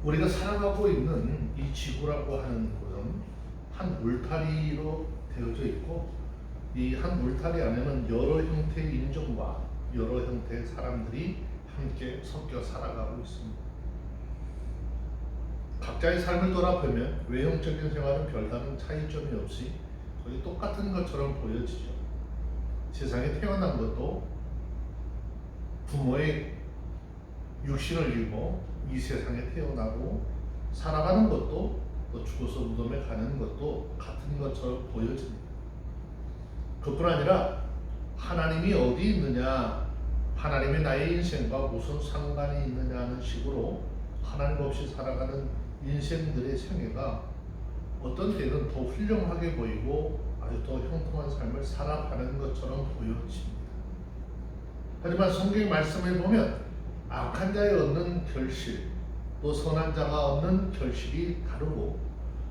우리가 살아가고 있는 이 지구라고 하는 곳은 한 울타리로 되어져 있고, 이 한 울타리 안에는 여러 형태의 인종과 여러 형태의 사람들이 함께 섞여 살아가고 있습니다. 각자의 삶을 돌아보면 외형적인 생활은 별다른 차이점이 없이 거의 똑같은 것처럼 보여지죠. 세상에 태어난 것도 부모의 육신을 입고 이 세상에 태어나고, 살아가는 것도 또 죽어서 무덤에 가는 것도 같은 것처럼 보여집니다. 그뿐 아니라 하나님이 어디 있느냐, 하나님이 나의 인생과 무슨 상관이 있느냐 하는 식으로 하나님 없이 살아가는 인생들의 생애가 어떤 때는 더 훌륭하게 보이고 아주 더 형통한 삶을 살아가는 것처럼 보여집니다. 하지만 성경 말씀을 보면 악한 자의 얻는 결실, 또 선한 자가 얻는 결실이 다르고,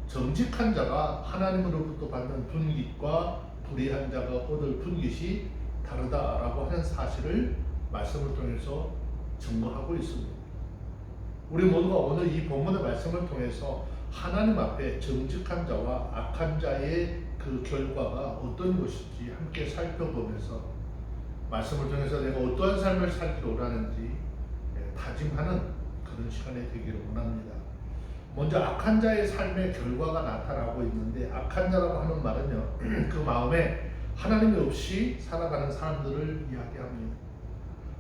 정직한 자가 하나님으로부터 받는 분깃과 불의한 자가 얻을 분깃이 다르다라고 하는 사실을 말씀을 통해서 증거하고 있습니다. 우리 모두가 오늘 이 본문의 말씀을 통해서 하나님 앞에 정직한 자와 악한 자의 그 결과가 어떤 것인지 함께 살펴보면서 말씀을 통해서 내가 어떠한 삶을 살기를 원하는지 다짐하는 그런 시간이 되기를 원합니다. 먼저 악한 자의 삶의 결과가 나타나고 있는데, 악한 자라고 하는 말은요, 그 마음에 하나님이 없이 살아가는 사람들을 이야기합니다.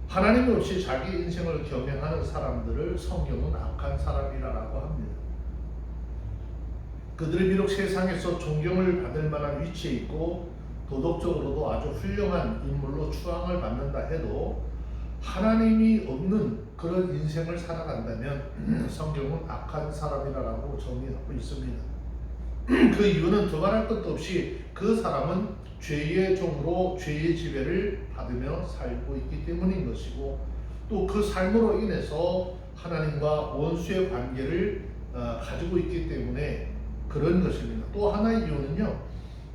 하나님이 없이 자기 인생을 경영하는 사람들을 성경은 악한 사람이라고 합니다. 그들이 비록 세상에서 존경을 받을 만한 위치에 있고 도덕적으로도 아주 훌륭한 인물로 추앙을 받는다 해도 하나님이 없는 그런 인생을 살아간다면 성경은 악한 사람이라고 정의하고 있습니다. 그 이유는 두말할 것도 없이 그 사람은 죄의 종으로 죄의 지배를 받으며 살고 있기 때문인 것이고, 또 그 삶으로 인해서 하나님과 원수의 관계를 가지고 있기 때문에 그런 것입니다. 또 하나의 이유는요,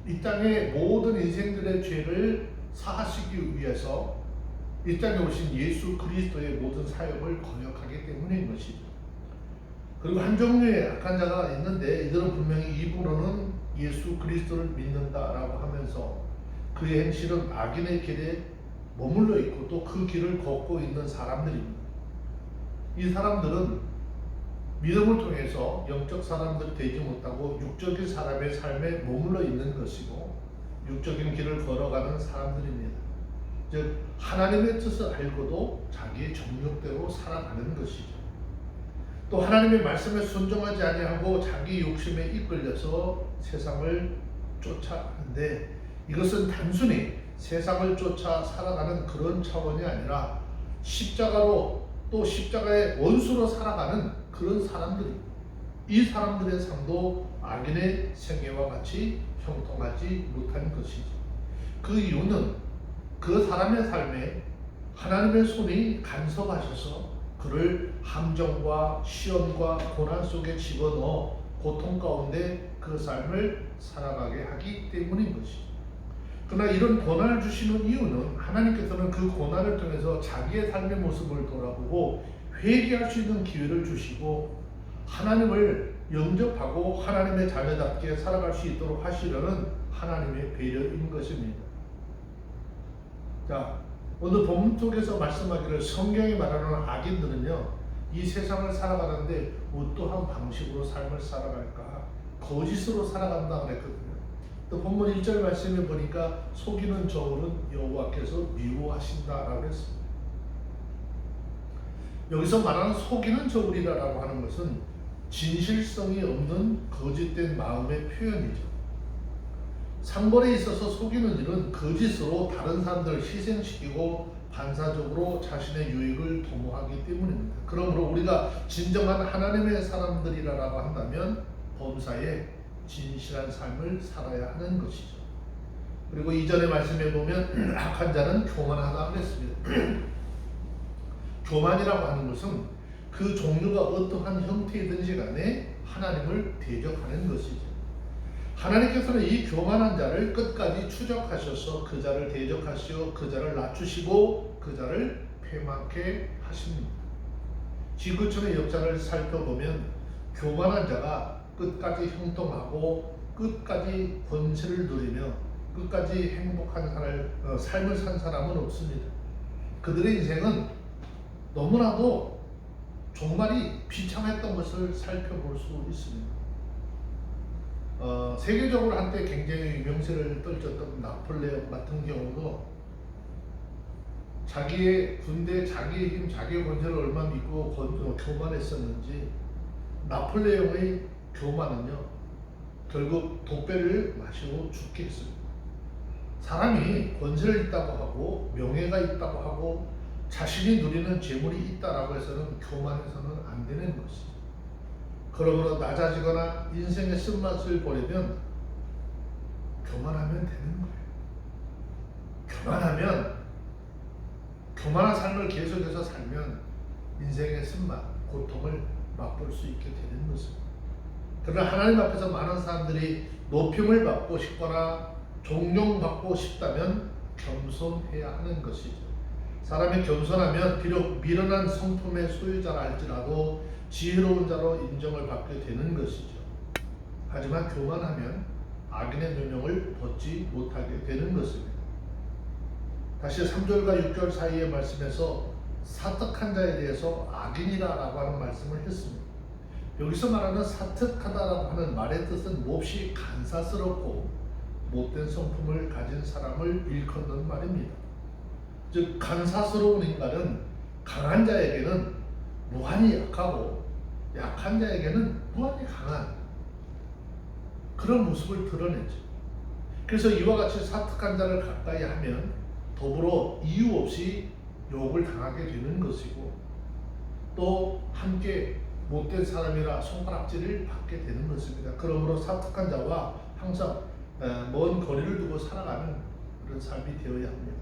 이 땅의 모든 인생들의 죄를 사하시기 위해서 이 땅에 오신 예수 그리스도의 모든 사역을 거역하기 때문인 것이죠. 그리고 한 종류의 악한 자가 있는데, 이들은 분명히 입으로는 예수 그리스도를 믿는다라고 하면서 그의 행실은 악인의 길에 머물러 있고 또 그 길을 걷고 있는 사람들입니다. 이 사람들은 믿음을 통해서 영적 사람들이 되지 못하고 육적인 사람의 삶에 머물러 있는 것이고, 육적인 길을 걸어가는 사람들입니다. 즉 하나님의 뜻을 알고도 자기의 정욕대로 살아가는 것이죠. 또 하나님의 말씀에 순종하지 아니하고 자기 욕심에 이끌려서 세상을 쫓아가는데, 이것은 단순히 세상을 쫓아 살아가는 그런 차원이 아니라 십자가로, 또 십자가의 원수로 살아가는 그런 사람들입니다. 이 사람들의 삶도 악인의 생애와 같이 형통하지 못한 것이죠. 그 이유는 그 사람의 삶에 하나님의 손이 간섭하셔서 그를 함정과 시험과 고난 속에 집어넣어 고통 가운데 그 삶을 살아가게 하기 때문인 것이죠. 그러나 이런 고난을 주시는 이유는 하나님께서는 그 고난을 통해서 자기의 삶의 모습을 돌아보고 회개할 수 있는 기회를 주시고, 하나님을 영접하고 하나님의 자녀답게 살아갈 수 있도록 하시려는 하나님의 배려인 것입니다. 자, 오늘 본문 속에서 말씀하기를 성경이 말하는 악인들은요, 이 세상을 살아가는데 어떠한 방식으로 삶을 살아갈까? 거짓으로 살아간다 그랬거든요. 또 본문 1절 말씀에 보니까 속이는 저울은 여호와께서 미워하신다라고 했습니다. 여기서 말하는 속이는 저울이라고 하는 것은 진실성이 없는 거짓된 마음의 표현이죠. 상벌에 있어서 속이는 일은 거짓으로 다른 사람들을 희생시키고 반사적으로 자신의 유익을 도모하기 때문입니다. 그러므로 우리가 진정한 하나님의 사람들이라고 한다면 범사에 진실한 삶을 살아야 하는 것이죠. 그리고 이전의 말씀에 보면 악한 자는 교만하다고 했습니다. 교만이라고 하는 것은 그 종류가 어떠한 형태이든지 간에 하나님을 대적하는 것이죠. 하나님께서는 이 교만한 자를 끝까지 추적하셔서 그 자를 대적하시어 그 자를 낮추시고 그 자를 패망케 하십니다. 지구촌의 역사를 살펴보면 교만한 자가 끝까지 형통하고 끝까지 권세를 누리며 끝까지 행복한 삶을 산 사람은 없습니다. 그들의 인생은 너무나도 종말이 비참했던 것을 살펴볼 수 있습니다. 세계적으로 한때 굉장히 명세를 떨쳤던 나폴레옹 같은 경우도 자기의 군대, 자기의 힘, 자기의 권세를 얼마나 믿고 교만했었는지 나폴레옹의 교만은요 결국 독배를 마시고 죽게 했습니다. 사람이 권세를 있다고 하고 명예가 있다고 하고 자신이 누리는 재물이 있다라고 해서는 교만해서는 안 되는 것이죠. 그러므로 낮아지거나 인생의 쓴맛을 보려면 교만하면 되는 거예요. 교만한 삶을 계속해서 살면 인생의 쓴맛, 고통을 맛볼 수 있게 되는 것입니다. 그러나 하나님 앞에서 많은 사람들이 높임을 받고 싶거나 존경받고 싶다면 겸손해야 하는 것이죠. 사람이 겸손하면 비록 미련한 성품의 소유자라 할지라도 지혜로운 자로 인정을 받게 되는 것이죠. 하지만 교만하면 악인의 누명을 벗지 못하게 되는 것입니다. 다시 3절과 6절 사이의 말씀에서 사특한 자에 대해서 악인이라고 하는 말씀을 했습니다. 여기서 말하는 사특하다라고 하는 말의 뜻은 몹시 간사스럽고 못된 성품을 가진 사람을 일컫는 말입니다. 즉 간사스러운 인간은 강한 자에게는 무한히 약하고 약한 자에게는 무한히 강한 그런 모습을 드러내죠. 그래서 이와 같이 사특한 자를 가까이 하면 더불어 이유 없이 욕을 당하게 되는 것이고 또 함께 못된 사람이라 손가락질을 받게 되는 것입니다. 그러므로 사특한 자와 항상 먼 거리를 두고 살아가는 그런 삶이 되어야 합니다.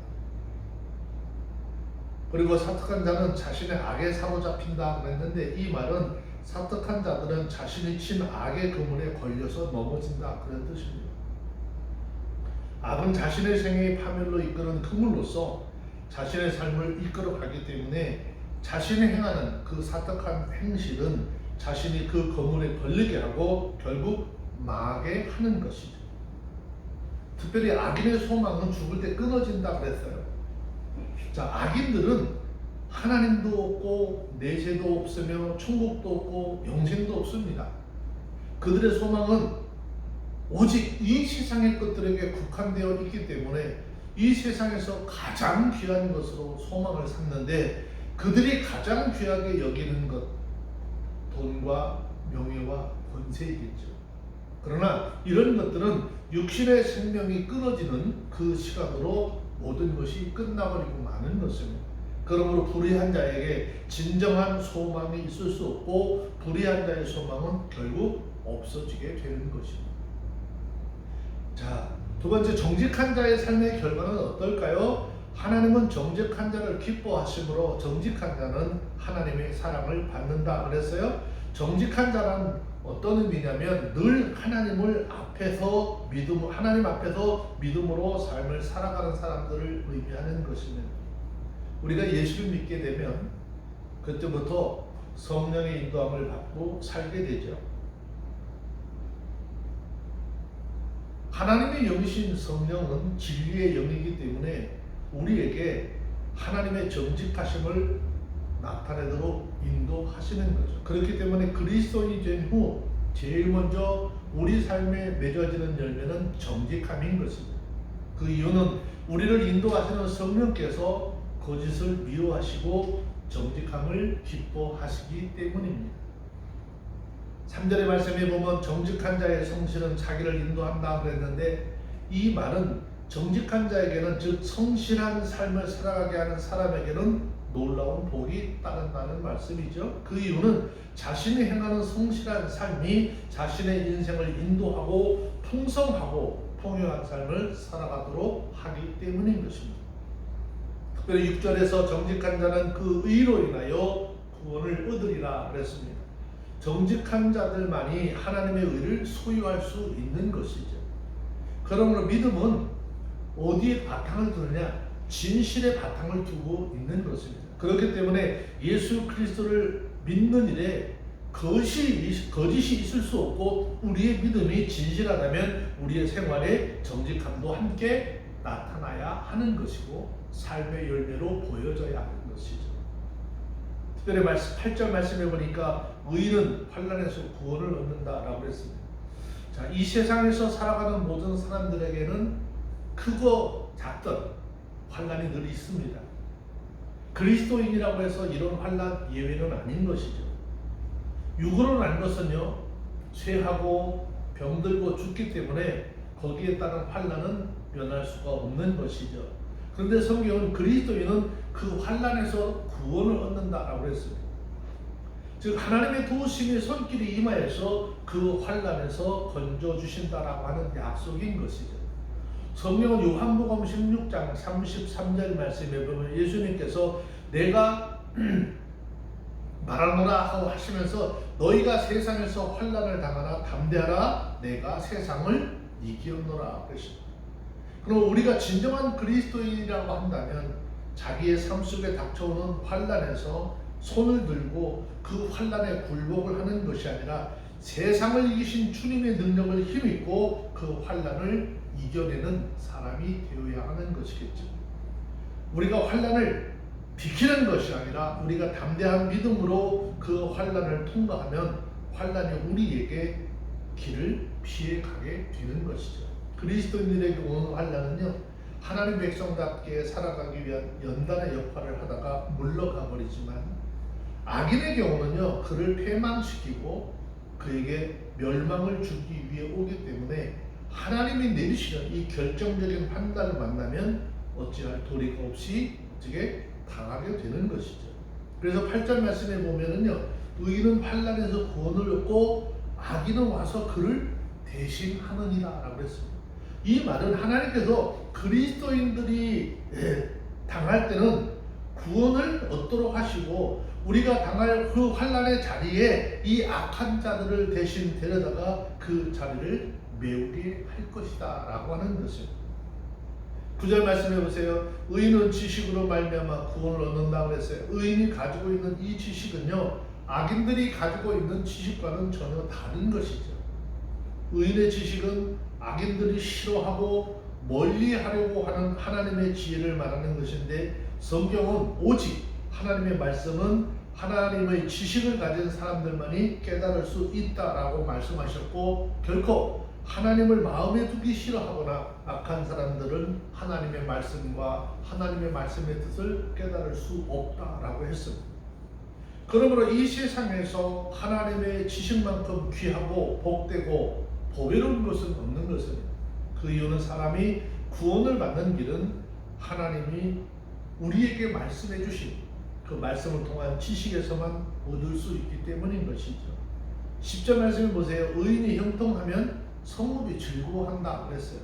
그리고 사특한 자는 자신의 악에 사로잡힌다 그랬는데 이 말은 사특한 자들은 자신이 친 악의 그물에 걸려서 넘어진다 그런 뜻입니다. 악은 자신의 생애의 파멸로 이끄는 그물로서 자신의 삶을 이끌어가기 때문에 자신이 행하는 그 사특한 행실은 자신이 그 그물에 걸리게 하고 결국 망하게 하는 것이죠. 특별히 악인의 소망은 죽을 때 끊어진다 그랬어요. 자, 악인들은 하나님도 없고 내세도 없으며 천국도 없고 영생도 없습니다. 그들의 소망은 오직 이 세상의 것들에게 국한되어 있기 때문에 이 세상에서 가장 귀한 것으로 소망을 삼는데 그들이 가장 귀하게 여기는 것, 돈과 명예와 권세이겠죠. 그러나 이런 것들은 육신의 생명이 끊어지는 그 시간으로 모든 것이 끝나버리고 마는 것입니다. 그러므로 불의한 자에게 진정한 소망이 있을 수 없고 불의한 자의 소망은 결국 없어지게 되는 것입니다. 자, 두 번째, 정직한 자의 삶의 결과는 어떨까요? 하나님은 정직한 자를 기뻐하심으로 정직한 자는 하나님의 사랑을 받는다 그랬어요. 정직한 자란 어떤 의미냐면 늘 하나님 앞에서 믿음으로 삶을 살아가는 사람들을 의미하는 것입니다. 우리가 예수를 믿게 되면 그때부터 성령의 인도함을 받고 살게 되죠. 하나님의 영이신 성령은 진리의 영이기 때문에 우리에게 하나님의 정직하심을 나타내도록 인도하시는 거죠. 그렇기 때문에 그리스도인이 된 후 제일 먼저 우리 삶에 맺어지는 열매는 정직함인 것입니다. 그 이유는 우리를 인도하시는 성령께서 거짓을 미워하시고 정직함을 기뻐하시기 때문입니다. 3절의 말씀에 보면 정직한 자의 성실은 자기를 인도한다 그랬는데 이 말은 정직한 자에게는 즉 성실한 삶을 살아가게 하는 사람에게는 놀라운 복이 따른다는 말씀이죠. 그 이유는 자신이 행하는 성실한 삶이 자신의 인생을 인도하고 풍성하고 풍요한 삶을 살아가도록 하기 때문인 것입니다. 특별히 6절에서 정직한 자는 그 의로 인하여 구원을 얻으리라 그랬습니다. 정직한 자들만이 하나님의 의를 소유할 수 있는 것이죠. 그러므로 믿음은 어디에 바탕을 두느냐? 진실의 바탕을 두고 있는 것입니다. 그렇기 때문에 예수 그리스도를 믿는 일에 거짓이 있을 수 없고 우리의 믿음이 진실하다면 우리의 생활에 정직함도 함께 나타나야 하는 것이고 삶의 열매로 보여져야 하는 것이죠. 특별히 8절 말씀해 보니까 의인은 환난에서 구원을 얻는다라고 했습니다. 자, 이 세상에서 살아가는 모든 사람들에게는 크고 작던 환난이 늘 있습니다. 그리스도인이라고 해서 이런 환난 예외는 아닌 것이죠. 육으로 난 것은요, 쇠하고 병들고 죽기 때문에 거기에 따른 환난은 면할 수가 없는 것이죠. 그런데 성경은 그리스도인은 그 환난에서 구원을 얻는다라고 했습니다. 즉 하나님의 도우심의 손길이 임하여서 그 환난에서 건져주신다라고 하는 약속인 것이죠. 성경은 요한복음 16장 33절 말씀에 보면 예수님께서 내가 말하노라 하고 하시면서 너희가 세상에서 환난을 당하나 담대하라 내가 세상을 이기었노라 그러십니다. 그럼 우리가 진정한 그리스도인이라고 한다면 자기의 삶 속에 닥쳐오는 환난에서 손을 들고 그 환난에 굴복을 하는 것이 아니라 세상을 이기신 주님의 능력을 힘입고 그 환난을 이겨내는 사람이 되어야 하는 것이겠죠. 우리가 환난을 비키는 것이 아니라 우리가 담대한 믿음으로 그 환난을 통과하면 환난이 우리에게 길을 피해 가게 되는 것이죠. 그리스도인들에게 오는 환난은요, 하나님 백성답게 살아가기 위한 연단의 역할을 하다가 물러가 버리지만 악인의 경우는요, 그를 패망시키고 그에게 멸망을 주기 위해 오기 때문에 하나님이 내리시는 이 결정적인 판단을 만나면 어찌할 도리가 없이 어떻게 당하게 되는 것이죠. 그래서 8절 말씀에 보면은요, 의인은 환난에서 구원을 얻고 악인은 와서 그를 대신하느니라 라고 했습니다. 이 말은 하나님께서 그리스도인들이 당할 때는 구원을 얻도록 하시고 우리가 당할 그 환난의 자리에 이 악한 자들을 대신 데려다가 그 자리를 메우게 할 것이다 라고 하는 것입니다. 9절 말씀해 보세요. 의인은 지식으로 말미암아 구원을 얻는다고 했어요. 의인이 가지고 있는 이 지식은요, 악인들이 가지고 있는 지식과는 전혀 다른 것이죠. 의인의 지식은 악인들이 싫어하고 멀리하려고 하는 하나님의 지혜를 말하는 것인데 성경은 오직 하나님의 말씀은 하나님의 지식을 가진 사람들만이 깨달을 수 있다라고 말씀하셨고 결코 하나님을 마음에 두기 싫어하거나 악한 사람들은 하나님의 말씀과 하나님의 말씀의 뜻을 깨달을 수 없다라고 했습니다. 그러므로 이 세상에서 하나님의 지식만큼 귀하고 복되고 보배로운 것은 없는 것입니다. 그 이유는 사람이 구원을 받는 길은 하나님이 우리에게 말씀해 주신 그 말씀을 통한 지식에서만 얻을 수 있기 때문인 것이죠. 10절 말씀을 보세요. 의인이 형통하면 성읍이 즐거워한다 그랬어요.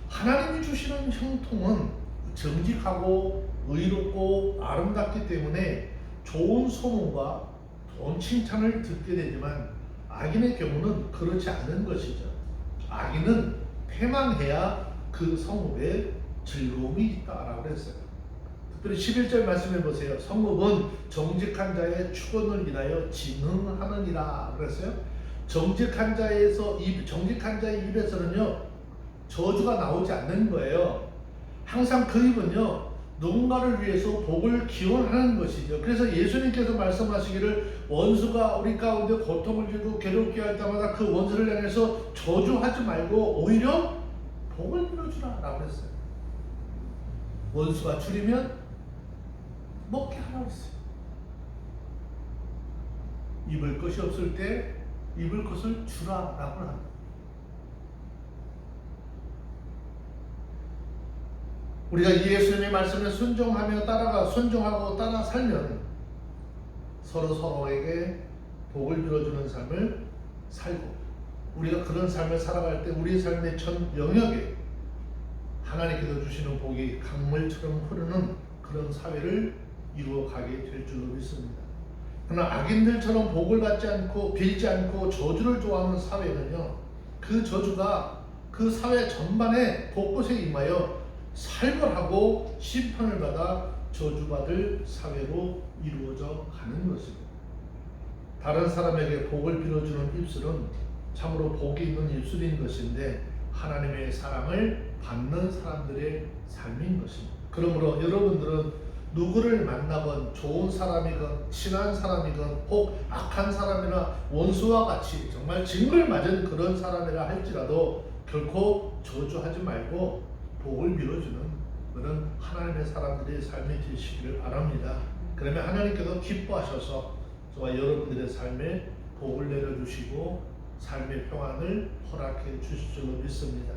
하나님이 주시는 형통은 정직하고 의롭고 아름답기 때문에 좋은 소문과 좋은 칭찬을 듣게 되지만 악인의 경우는 그렇지 않은 것이죠. 악인은 패망해야 그 성읍에 즐거움이 있다라고 했어요. 특별히 11절 말씀해 보세요. 성읍은 정직한 자의 축원을 인하여 진흥하느니라 그랬어요. 정직한 자의 입에서는요 저주가 나오지 않는 거예요. 항상 그 입은요 누군가를 위해서 복을 기원하는 것이죠. 그래서 예수님께서 말씀하시기를 원수가 우리 가운데 고통을 주고 괴롭게 할 때마다 그 원수를 향해서 저주하지 말고 오히려 복을 빌어주라 라고 했어요. 원수가 줄이면 먹게 하라고 했어요. 입을 것이 없을 때 입을 것을 주라 라고 합니다. 우리가 예수님의 말씀에 순종하고 따라 살면 서로에게 복을 빌어주는 삶을 살고 우리가 그런 삶을 살아갈 때 우리의 삶의 전 영역에 하나님께서 주시는 복이 강물처럼 흐르는 그런 사회를 이루어가게 될 줄로 믿습니다. 그러나 악인들처럼 복을 받지 않고 빌지 않고 저주를 좋아하는 사회는요 그 저주가 그 사회 전반에 곳곳에 임하여 살벌하고 심판을 받아 저주받을 사회로 이루어져 가는 것입니다. 다른 사람에게 복을 빌어주는 입술은 참으로 복이 있는 입술인 것인데 하나님의 사랑을 받는 사람들의 삶인 것입니다. 그러므로 여러분들은 누구를 만나건 좋은 사람이건 친한 사람이건 혹 악한 사람이나 원수와 같이 정말 징을 맞은 그런 사람이라 할지라도 결코 저주하지 말고 복을 빌어주는 그런 하나님의 사람들의 삶이 되시기를 바랍니다. 그러면 하나님께서 기뻐하셔서 저와 여러분들의 삶에 복을 내려주시고 삶의 평안을 허락해 주실 줄로 믿습니다.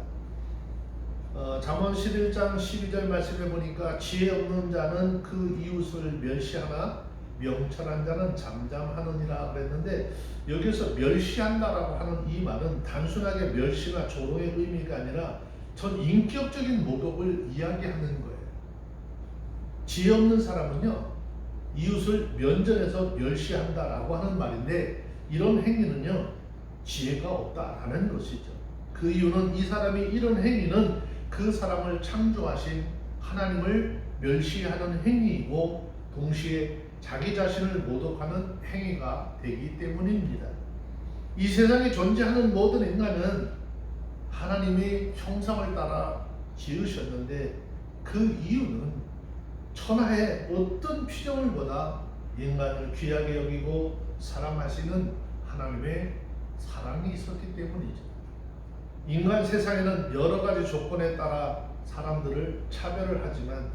잠언 11장 12절 말씀해 보니까 지혜 없는 자는 그 이웃을 멸시하나 명철한 자는 잠잠하느니라 그랬는데, 여기서 멸시한다라고 하는 이 말은 단순하게 멸시나 조롱의 의미가 아니라 전 인격적인 모독을 이야기하는 거예요. 지혜 없는 사람은요, 이웃을 면전에서 멸시한다라고 하는 말인데, 이런 행위는요 지혜가 없다라는 것이죠. 그 이유는 이 사람이 이런 행위는 그 사람을 창조하신 하나님을 멸시하는 행위이고 동시에 자기 자신을 모독하는 행위가 되기 때문입니다. 이 세상에 존재하는 모든 인간은 하나님의 형상을 따라 지으셨는데 그 이유는 천하의 어떤 피조물보다 인간을 귀하게 여기고 사랑하시는 하나님의 사랑이 있었기 때문이죠. 인간 세상에는 여러 가지 조건에 따라 사람들을 차별을 하지만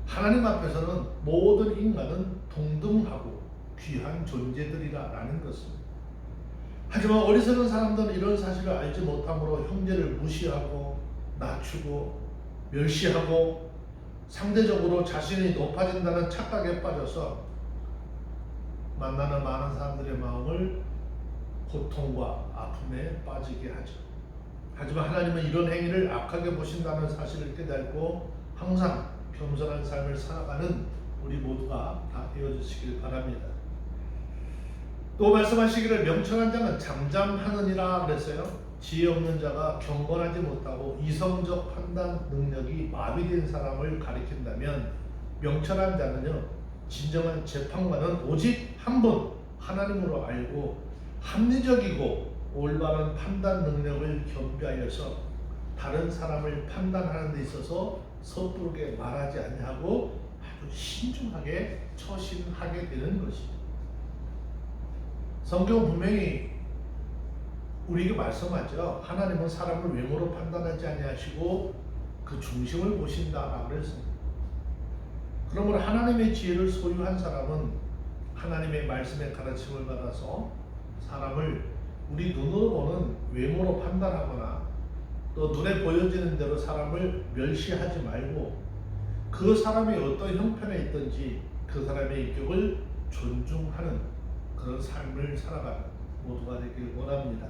하나님 앞에서는 모든 인간은 동등하고 귀한 존재들이라는 것입니다. 하지만 어리석은 사람들은 이런 사실을 알지 못함으로 형제를 무시하고 낮추고 멸시하고 상대적으로 자신이 높아진다는 착각에 빠져서 만나는 많은 사람들의 마음을 고통과 아픔에 빠지게 하죠. 하지만 하나님은 이런 행위를 악하게 보신다는 사실을 깨닫고 항상 겸손한 삶을 살아가는 우리 모두가 다 되어주시길 바랍니다. 또 말씀하시기를 명철한 자는 잠잠하느니라 그랬어요. 지혜 없는 자가 경건하지 못하고 이성적 판단 능력이 마비된 사람을 가리킨다면, 명철한 자는요 진정한 재판관은 오직 한 분 하나님으로 알고 합리적이고 올바른 판단 능력을 겸비하여서 다른 사람을 판단하는 데 있어서 섣부르게 말하지 아니하고 아주 신중하게 처신하게 되는 것이죠. 성경은 분명히 우리에게 말씀하죠. 하나님은 사람을 외모로 판단하지 아니하시고 그 중심을 보신다라고 그랬습니다. 그러므로 하나님의 지혜를 소유한 사람은 하나님의 말씀의 가르침을 받아서 사람을 우리 눈으로 보는 외모로 판단하거나 또 눈에 보여지는 대로 사람을 멸시하지 말고 그 사람이 어떤 형편에 있든지 그 사람의 인격을 존중하는 그런 삶을 살아가는 모두가 되길 원합니다.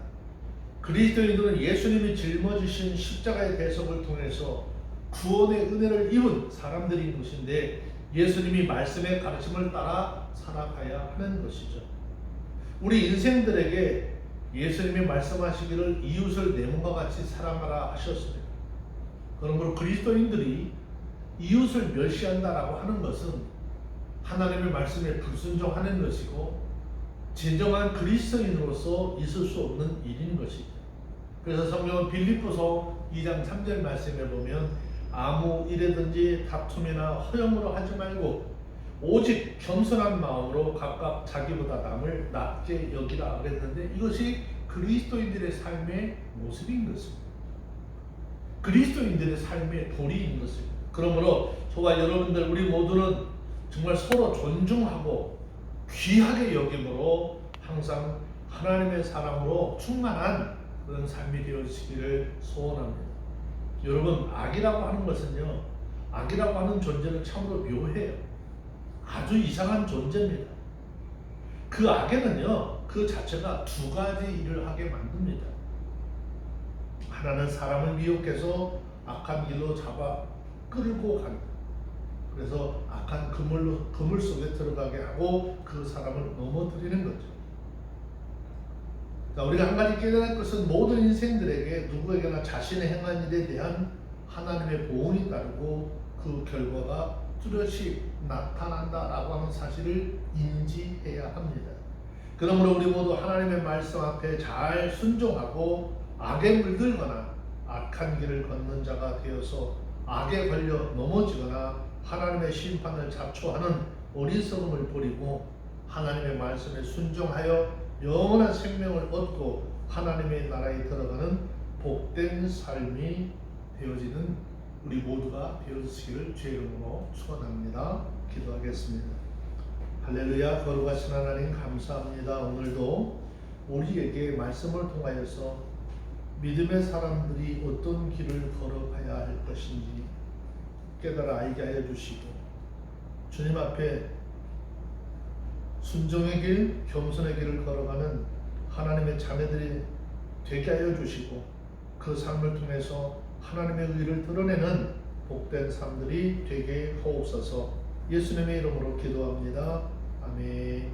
그리스도인들은 예수님이 짊어지신 십자가의 대속을 통해서 구원의 은혜를 입은 사람들인 것인데, 예수님이 말씀의 가르침을 따라 살아가야 하는 것이죠. 우리 인생들에게 예수님이 말씀하시기를 이웃을 내 몸과 같이 사랑하라 하셨습니다. 그러므로 그리스도인들이 이웃을 멸시한다라고 하는 것은 하나님의 말씀에 불순종하는 것이고 진정한 그리스도인으로서 있을 수 없는 일인 것이죠. 그래서 성경은 빌립보서 2장 3절 말씀에 보면 아무 일에든지 다툼이나 허영으로 하지 말고 오직 겸손한 마음으로 각각 자기보다 남을 낮게 여기라 그랬는데, 이것이 그리스도인들의 삶의 모습인 것입니다. 그리스도인들의 삶의 도리인 것입니다. 그러므로 저와 여러분들 우리 모두는 정말 서로 존중하고 귀하게 여김으로 항상 하나님의 사랑으로 충만한 그런 삶이 되어지기를 소원합니다. 여러분, 악이라고 하는 것은요, 악이라고 하는 존재는 참으로 묘해요. 아주 이상한 존재입니다. 그 악에는요, 그 자체가 두 가지 일을 하게 만듭니다. 하나는 사람을 미혹해서 악한 길로 잡아 끌고 간다. 그래서 악한 그물 속에 들어가게 하고 그 사람을 넘어뜨리는 거죠. 자, 우리가 한 가지 깨달을 것은 모든 인생들에게 누구에게나 자신의 행한 일에 대한 하나님의 보응이 따르고 그 결과가 뚜렷이 나타난다라고 하는 사실을 인지해야 합니다. 그러므로 우리 모두 하나님의 말씀 앞에 잘 순종하고 악에 물들거나 악한 길을 걷는 자가 되어서 악에 걸려 넘어지거나 하나님의 심판을 자초하는 어리석음을 버리고 하나님의 말씀에 순종하여 영원한 생명을 얻고 하나님의 나라에 들어가는 복된 삶이 되어지는 우리 모두가 되어지기를 주의 이름으로 축원합니다. 기도하겠습니다. 할렐루야. 거룩하신 하나님 감사합니다. 오늘도 우리에게 말씀을 통하여서 믿음의 사람들이 어떤 길을 걸어가야 할 것인지 깨달아 알게 하여 주시고 주님 앞에 순종의 길, 겸손의 길을 걸어가는 하나님의 자녀들이 되게 하여 주시고 그 삶을 통해서 하나님의 의를 드러내는 복된 삶들이 되게 하옵소서. 예수님의 이름으로 기도합니다. 아멘.